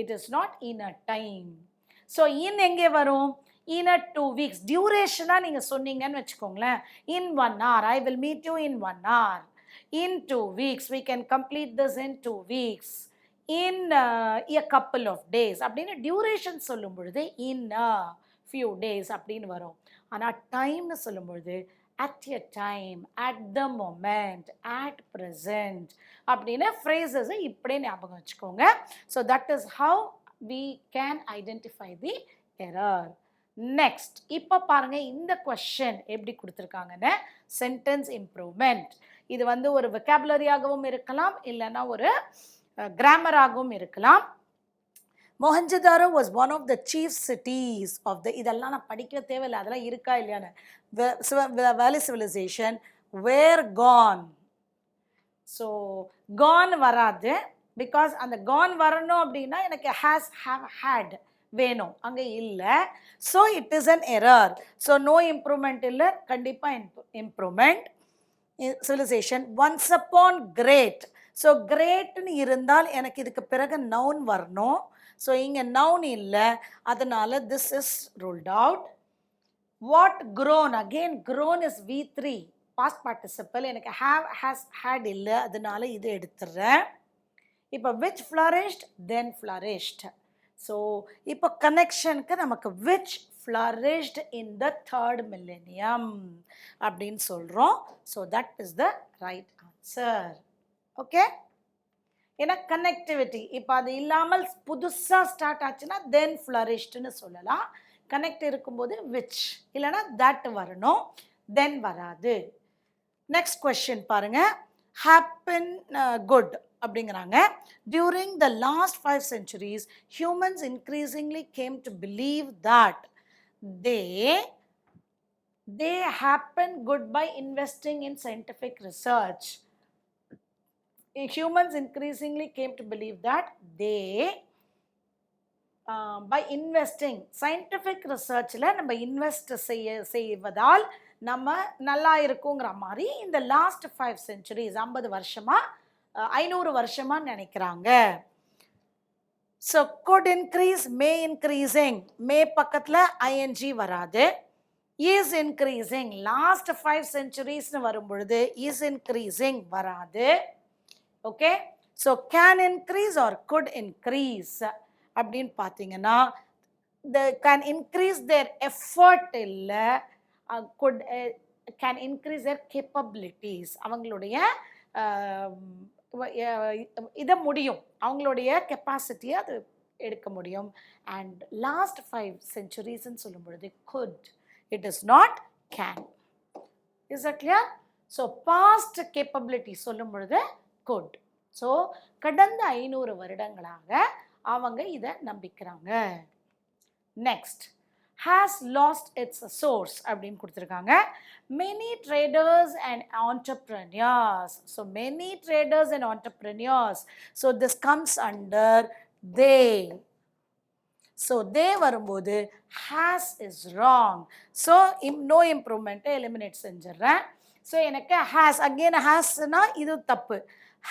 Speaker 1: It is not in a time. So in எங்கே வரும்? In a 2 weeks. டியூரேஷனாக நீங்கள் சொன்னீங்கன்னு வச்சுக்கோங்களேன். In 1 hour. I will meet you in 1 hour. In 2 weeks. We can complete this in 2 weeks. In a couple of days. அப்படின்னு duration சொல்லும் பொழுது in a few days அப்படின்னு வரும். ஆனால் டைம்னு சொல்லும் பொழுது at a time, at the moment, at present அப்படின்னு phrases இப்படியே ஞாபகம் வச்சுக்கோங்க. So that is how we can identify the error. Next, இப்போ பாருங்க இந்த question எப்படி கொடுத்துருக்காங்கன்னு. Sentence improvement. இது வந்து ஒரு வெக்காபுலரியாகவும் இருக்கலாம், இல்லைன்னா ஒரு கிராமராகவும் இருக்கலாம். Mohenjo-daro was one of the chief cities of the, இதெல்லாம் நான் படிக்க தேவையில்லை, அதெல்லாம் இருக்கா இல்லையான்னு. The valley civilization were gone. So gone வராது, பிகாஸ் அந்த gone வரணும் அப்படின்னா எனக்கு has, have, had வேணும், அங்கே இல்லை. So it is an error. So no improvement இல்லை, கண்டிப்பாக improvement. Civilisation once upon great. So கிரேட்னு இருந்தால் எனக்கு இதுக்கு பிறகு நவுன் வரணும். ஸோ இங்கே நவுன் இல்லை, அதனால் this is ruled out. What grown, again grown is V3 past participle, எனக்கு ஹாவ் ஹேஸ் ஹேட் இல்லை, அதனால இது எடுத்துடுறேன். இப்போ which flourished, then flourished. So இப்போ கனெக்ஷனுக்கு நமக்கு which flourished in the 3rd millennium அப்படின்னு சொல்கிறோம். So that is the right answer. Okay, ஏன்னா கனெக்டிவிட்டி இப்போ அது இல்லாமல் புதுசாக ஸ்டார்ட் ஆச்சுன்னா தென் ஃப்ளரிஷ்ட்னு சொல்லலாம். கனெக்ட் இருக்கும்போது விச் இல்லைன்னா தட் வரணும், தென் வராது. நெக்ஸ்ட் கொஸ்டின் பாருங்க. ஹேப்பன் குட் அப்படிங்கிறாங்க. During the last 5 centuries humans increasingly came to believe that they happen good by investing in scientific research. Humans increasingly came to believe that they by investing scientific researchல நம்ம invest செய்வதால் நம்ம நல்லா இருக்குங்கிற மாதிரி இந்த last 5 centuries 50 வருஷமா 500 வருஷமா நினைக்கிறாங்க. So could increase, may increasing, may பக்கத்தில் ing வராது. is increasing, லாஸ்ட் 5 centuriesனு வரும் பொழுது is increasing வராது. Okay, so can increase or could increase அப்படின்னு பார்த்தீங்கன்னா can increase their effort இல்லை, could can increase their capabilities, அவங்களுடைய இதை முடியும், அவங்களுடைய கெப்பாசிட்டியை அது எடுக்க முடியும். அண்ட் லாஸ்ட் 5 centuriesன்னு சொல்லும் பொழுது could, it is not can. Is that clear? So past capability சொல்லும் பொழுது could. ஸோ கடந்த 500 வருடங்களாக அவங்க இதை நம்பிக்கிறாங்க. Next, has lost its source அப்படின்னு கொடுத்துருக்காங்க. Many traders and entrepreneurs. So many traders and entrepreneurs. So this comes under they. So they வரும்போது has is wrong. So no improvement eliminate செஞ்சிடறேன். So எனக்கு has again hasனா இது தப்பு.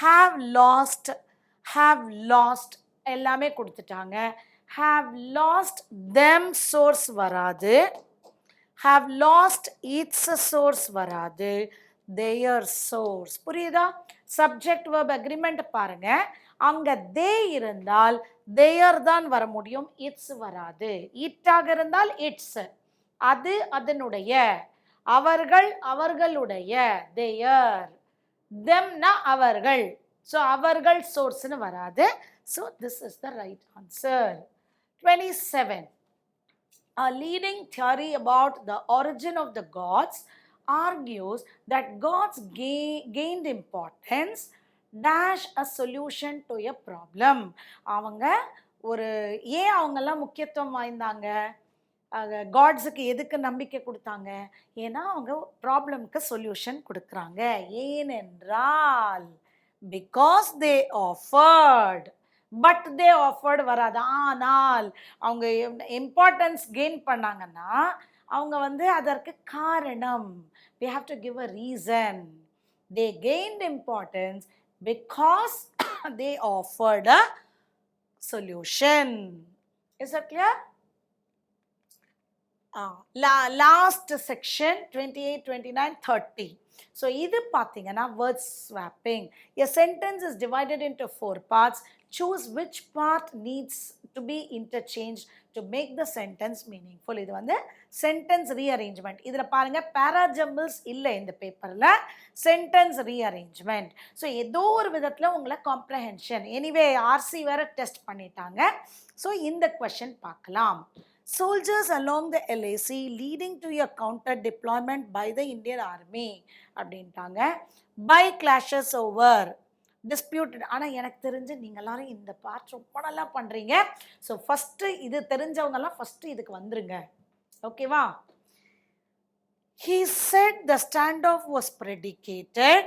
Speaker 1: have lost எல்லாமே கொடுத்துட்டாங்க. have lost them source வராது. have lost its source வராது. their source. புரியுதா? subject verb agreement பாருங்க. அங்க they இருந்தால் their தான் வர முடியும், its வராது. இட்டாக இருந்தால் its, அது அதனுடைய, அவர்கள் அவர்களுடைய, their, themனா அவர்கள். So அவர்கள் sourceனு வராது. So this is the right answer. 27. A leading theory about the origin of the gods argues that gods gained importance dash a solution to a problem. அவங்க ஒரு ஏன் அவங்கெல்லாம் முக்கியத்துவம் வாய்ந்தாங்க? காட்ஸுக்கு எதுக்கு நம்பிக்கை கொடுத்தாங்க? ஏன்னா அவங்க ப்ராப்ளம்க்கு சொல்யூஷன் கொடுக்குறாங்க. ஏனென்றால் because they offered, but they offered வராது. ஆனால் அவங்க இம்பார்ட்டன்ஸ் கெயின் பண்ணாங்கன்னா அவங்க வந்து அதற்கு காரணம், we have to give a reason. They gained importance because they offered a solution. Is that clear? Last section 28, 29, 30. So இது பார்த்தீங்கன்னா word swapping. A sentence is divided into 4 parts. Choose which part needs to be interchanged to make the sentence meaningful. இது வந்து sentence rearrangement. இதில் பாருங்க paragrams இல்லை இந்த பேப்பரில், sentence rearrangement. So ஏதோ ஒரு விதத்தில் உங்களை comprehension. எனிவே ஆர்சி வேற டெஸ்ட் பண்ணிட்டாங்க. ஸோ இந்த கொஷின் பார்க்கலாம். Soldiers along the LAC leading to a counter deployment by the Indian Army அப்படின்ட்டாங்க. By clashes over disputed. ஆனால் எனக்கு தெரிஞ்சு நீங்கள் எல்லாரும் இந்த பார்ட் ரொம்ப நல்லா பண்ணுறீங்க. ஸோ ஃபஸ்ட்டு இது தெரிஞ்சவங்கெல்லாம் ஃபஸ்ட்டு இதுக்கு வந்துருங்க. ஓகேவா? He said the standoff was predicated.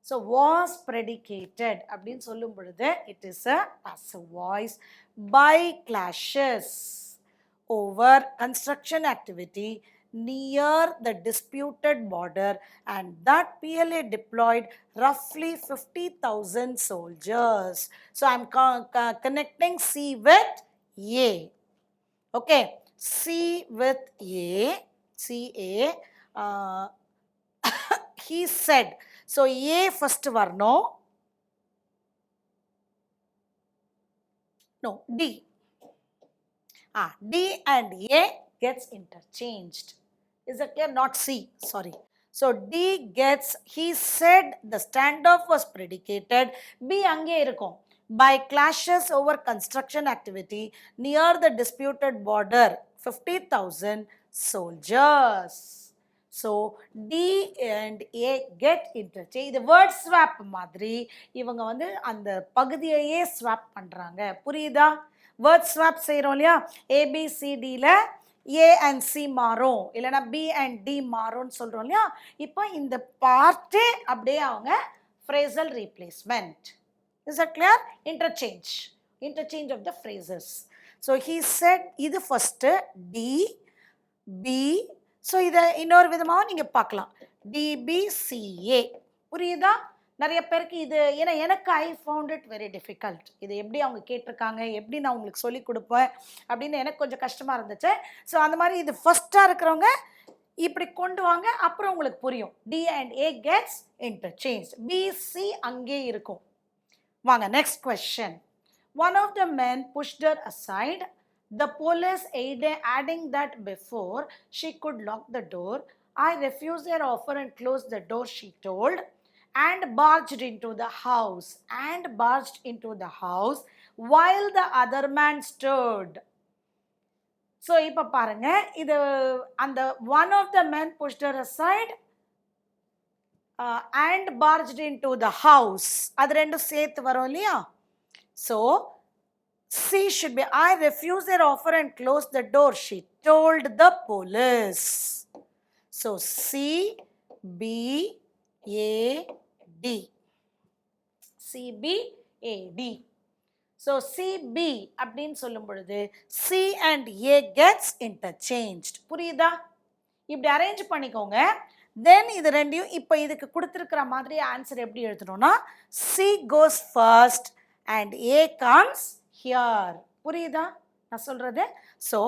Speaker 1: So was predicated அப்படின்னு சொல்லும் பொழுது it is a passive voice. By clashes over construction activity near the disputed border, and that PLA deployed roughly 50,000 soldiers. So I'm connecting C with A. Okay, C with A, CA. He said. So A first வரணும். No, D. D and A gets interchanged. Is that clear? Not C, sorry. So D gets, he said the standoff was predicated. B அங்கே இருக்கும். By clashes over construction activity near the disputed border, 50,000 soldiers. So D and A get interchanged. இது word swap மாதிரி இவங்க வந்து அந்த பகுதியையே swap பண்ணுறாங்க. புரியுதா? Word swap செய்கிறோம் இல்லையா? ABCDயில் A and C மாறும், இல்லைனா B and D மாறும்னு சொல்கிறோம் இல்லையா? இப்போ இந்த பார்ட்டே அப்படியே அவங்க phrasal replacement. Is that clear? Interchange of the phrases. So he said இது ஃபஸ்ட்டு D, B. ஸோ இதை இன்னொரு விதமாக நீங்கள் பார்க்கலாம். DBCA. புரியுதா? நிறைய பேருக்கு இது ஏன்னா எனக்கு I found it very difficult. இது எப்படி அவங்க கேட்டிருக்காங்க, எப்படி நான் உங்களுக்கு சொல்லிக் கொடுப்பேன் அப்படின்னு எனக்கு கொஞ்சம் கஷ்டமாக இருந்துச்சு. ஸோ அந்த மாதிரி இது ஃபஸ்ட்டாக இருக்கிறவங்க இப்படி கொண்டு வாங்க, அப்புறம் உங்களுக்கு புரியும். D and A gets interchanged. BC அங்கே இருக்கும். வாங்க next question. One of the men pushed her aside. The police adding that before she could lock the door, I refused their offer and closed the door, she told, and barged into the house while the other man stood. So இப்ப பாருங்க, இது அந்த one of the men pushed her aside and barged into the house. அது ரெண்டும் சேர்த்து வரும் இல்லையா? So C should be, I refused their offer and closed the door. She told the police. So C, B, A, D. C, B, A, D. So C, B அப்படின்னு சொல்லும் பொழுது C and A gets interchanged. புரியுதா? இப்படி arrange பண்ணிக்கோங்க. தென் இது ரெண்டையும் இப்போ இதுக்கு கொடுத்துருக்கிற மாதிரி ஆன்சர் எப்படி எழுதணும்னா C goes first and A comes here. புரியுதா நான் சொல்றது? So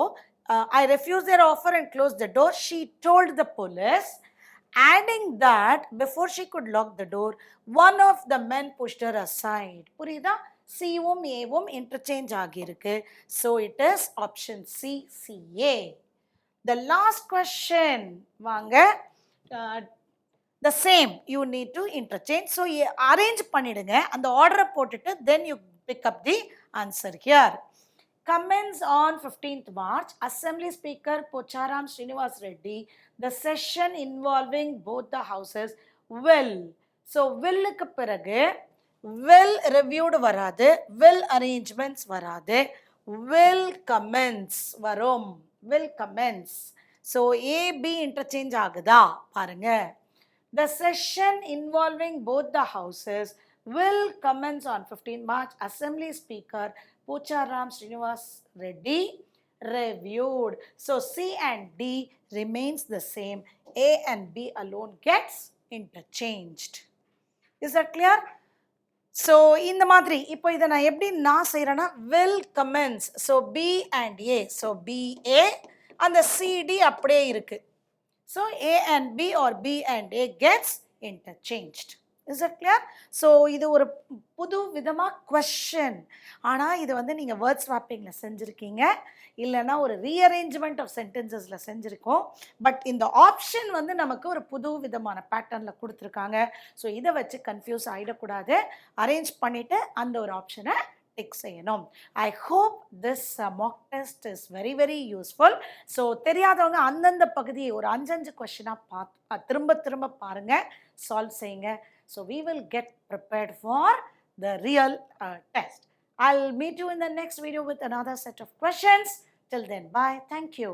Speaker 1: I refused their offer and closed the door. She told the police. Adding that, before she could lock the door, one of the men pushed her aside. புரியுதா? C-வும் A-வும் interchange ஆகியிருக்கு. So it is option C, CA. The last question, வாங்க. The same, you need to interchange. So arrange பண்ணிடுங்க. அந்த order போட்டுட்டு then you pick up the answer here. Comments on 15th March, Assembly Speaker Pocharam Srinivas Reddy, the session involving both the houses will. So willக்கு பிறகு will reviewed வராது, will arrangements வராது, will commence வரும், will commence. So A, B interchange ஆகுதா பாருங்க. The session involving both the houses will commence on 15 March. Assembly Speaker Pocharam Srinivas Reddy reviewed. So C and D remains the same. A and B alone gets interchanged. Is that clear? So இந்த மாதிரி இப்போ இதை நான் எப்படி நான் செய்கிறேன்னா will commence. So B and A. So BA அந்த CD அப்படியே இருக்கு. So A and B or B and A gets interchanged. Is that clear? So இது ஒரு புது விதமாக கொஸ்டின். ஆனால் இது வந்து நீங்கள் வேர்ட் ஸ்வாப்பிங்கில் செஞ்சுருக்கீங்க, இல்லைன்னா ஒரு ரீஅரேஞ்ச்மெண்ட் ஆஃப் சென்டென்சஸில் செஞ்சுருக்கோம். பட் இந்த ஆப்ஷன் வந்து நமக்கு ஒரு புது விதமான பேட்டர்னில் கொடுத்துருக்காங்க. ஸோ இதை வச்சு கன்ஃபியூஸ் ஆகிடக்கூடாது. அரேஞ்ச் பண்ணிவிட்டு அந்த ஒரு ஆப்ஷனை டிக் செய்யணும். I hope this Mach test is very very useful. So தெரியாதவங்க அந்தந்த பகுதியை ஒரு 5 கொஸ்டினாக திரும்ப திரும்ப பாருங்கள், சால்வ் செய்யுங்க. So we will get prepared for the real test. I'll meet you in the next video with another set of questions. Till then, bye. Thank you.